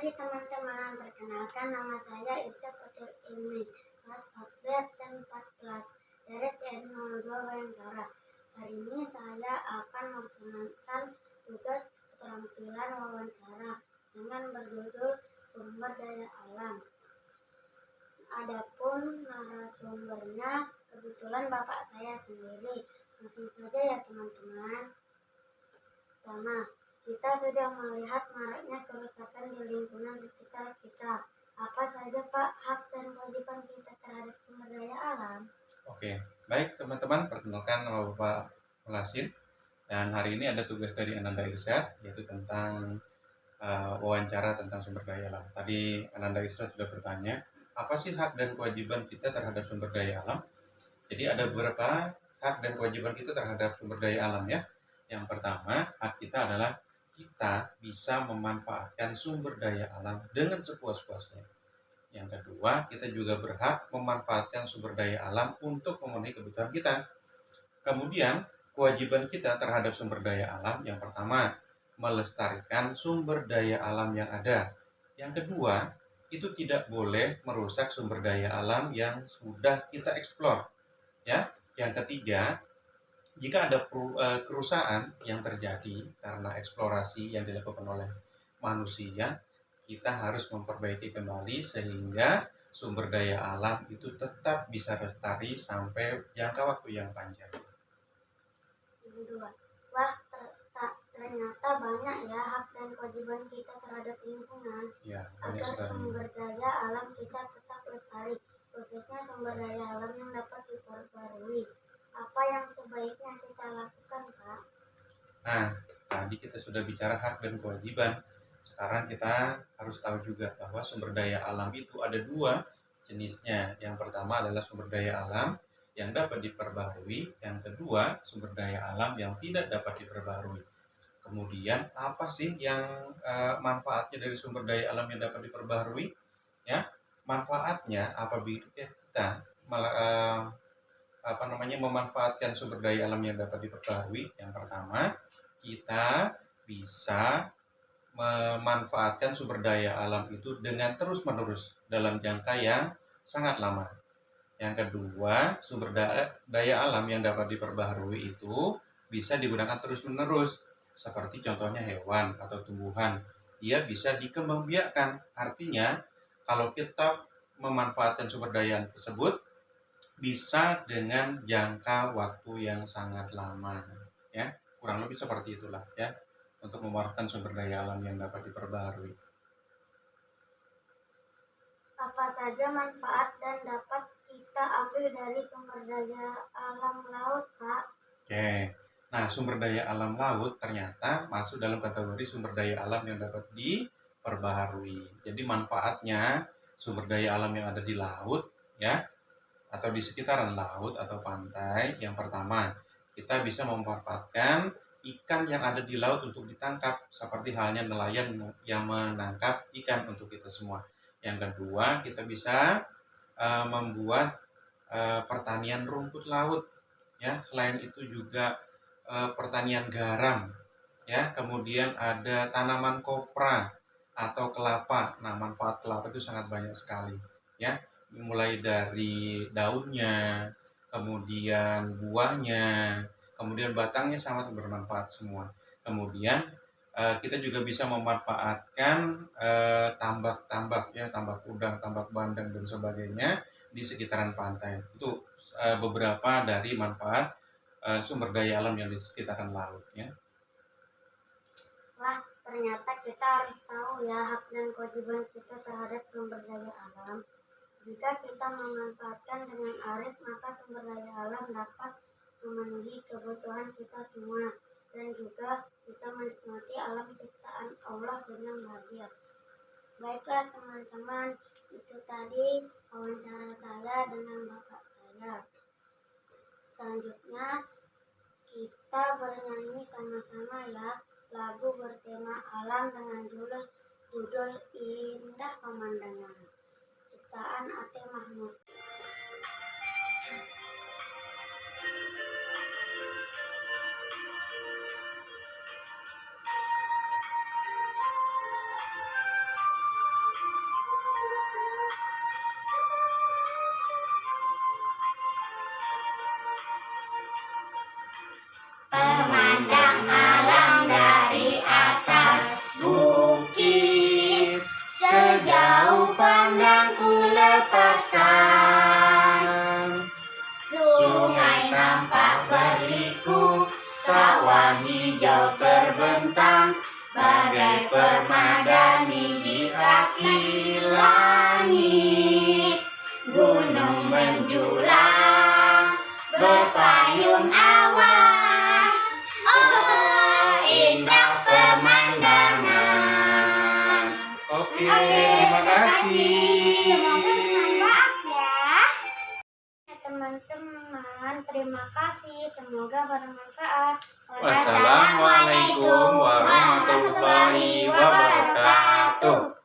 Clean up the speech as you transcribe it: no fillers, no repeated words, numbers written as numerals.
pagi teman-teman, perkenalkan nama saya Irsyad Fatir Ilmi, kelas 4B absen 14 dari SDN 02 Bayangkara. Hari ini saya akan melaksanakan tugas keterampilan wawancara dengan berjudul sumber daya alam. Adapun narasumbernya kebetulan bapak saya sendiri. Langsung saja ya teman-teman. Pertama, kita sudah melihat maraknya kerusakan di lingkungan sekitar kita. Apa saja Pak hak dan kewajiban kita terhadap sumber daya alam? Oke, baik teman-teman, perkenalkan nama Bapak Melasin. Dan hari ini ada tugas dari Ananda Irsyad, yaitu tentang wawancara tentang sumber daya alam. Tadi Ananda Irsyad sudah bertanya, apa sih hak dan kewajiban kita terhadap sumber daya alam? Jadi ada beberapa hak dan kewajiban kita terhadap sumber daya alam ya. Yang pertama, hak kita adalah kita bisa memanfaatkan sumber daya alam dengan sepuas-puasnya. Yang kedua, kita juga berhak memanfaatkan sumber daya alam untuk memenuhi kebutuhan kita. Kemudian, kewajiban kita terhadap sumber daya alam, yang pertama, melestarikan sumber daya alam yang ada. Yang kedua, itu tidak boleh merusak sumber daya alam yang sudah kita eksplor. Ya, yang ketiga, jika ada kerusakan yang terjadi karena eksplorasi yang dilakukan oleh manusia, kita harus memperbaiki kembali sehingga sumber daya alam itu tetap bisa lestari sampai jangka waktu yang panjang. Kedua, ternyata banyak ya hak dan kewajiban kita terhadap lingkungan. Ya, agar sumber daya alam kita tetap lestari, khususnya sumber daya alam yang dapat diperbarui. Apa yang sebaiknya kita lakukan, Pak? Nah, tadi kita sudah bicara hak dan kewajiban. Sekarang kita harus tahu juga bahwa sumber daya alam itu ada dua jenisnya. Yang pertama adalah sumber daya alam yang dapat diperbarui. Yang kedua, sumber daya alam yang tidak dapat diperbarui. Kemudian, apa sih yang manfaatnya dari sumber daya alam yang dapat diperbarui? Ya, manfaatnya apabila kita memanfaatkan sumber daya alam yang dapat diperbarui. Yang pertama, kita bisa memanfaatkan sumber daya alam itu dengan terus-menerus dalam jangka yang sangat lama. Yang kedua, sumber daya alam yang dapat diperbaharui itu bisa digunakan terus-menerus, seperti contohnya hewan atau tumbuhan. Dia bisa dikembangbiakkan. Artinya, kalau kita memanfaatkan sumber daya tersebut, bisa dengan jangka waktu yang sangat lama. Ya, kurang lebih seperti itulah ya, untuk memanfaatkan sumber daya alam yang dapat diperbaharui. Apa saja manfaat dan dapat kita ambil dari sumber daya alam laut, Pak? Oke, nah sumber daya alam laut ternyata masuk dalam kategori sumber daya alam yang dapat diperbaharui. Jadi manfaatnya sumber daya alam yang ada di laut ya, atau di sekitaran laut atau pantai. Yang pertama, kita bisa memanfaatkan ikan yang ada di laut untuk ditangkap, seperti halnya nelayan yang menangkap ikan untuk kita semua. Yang kedua, kita bisa membuat pertanian rumput laut ya. Selain itu juga pertanian garam ya. Kemudian ada tanaman kopra atau kelapa. Nah, manfaat kelapa itu sangat banyak sekali ya, mulai dari daunnya, kemudian buahnya, kemudian batangnya sangat bermanfaat semua. Kemudian kita juga bisa memanfaatkan tambak-tambak ya, tambak udang, tambak bandeng dan sebagainya di sekitaran pantai. Itu beberapa dari manfaat sumber daya alam yang di sekitaran laut ya. Wah, ternyata kita harus tahu ya hak dan kewajiban kita terhadap sumber daya alam. Jika kita memanfaatkan dengan arif, maka sumber daya alam dapat memenuhi kebutuhan kita semua dan juga bisa menikmati alam ciptaan Allah dengan bahagia. Baiklah teman-teman, itu tadi wawancara saya dengan bapak saya. Selanjutnya kita bernyanyi sama-sama ya lagu bertema alam dengan judul Indah Pemandangan, ciptaan Ate Mahmud. terbentang, bagai permadani di kaki langit. Gunung menjulang, berpayung awan, oh indah pemandangan. Oke, terima kasih. Semoga bermanfaat ya. Teman-teman, terima kasih. Semoga bermanfaat. Wassalamualaikum warahmatullahi wabarakatuh.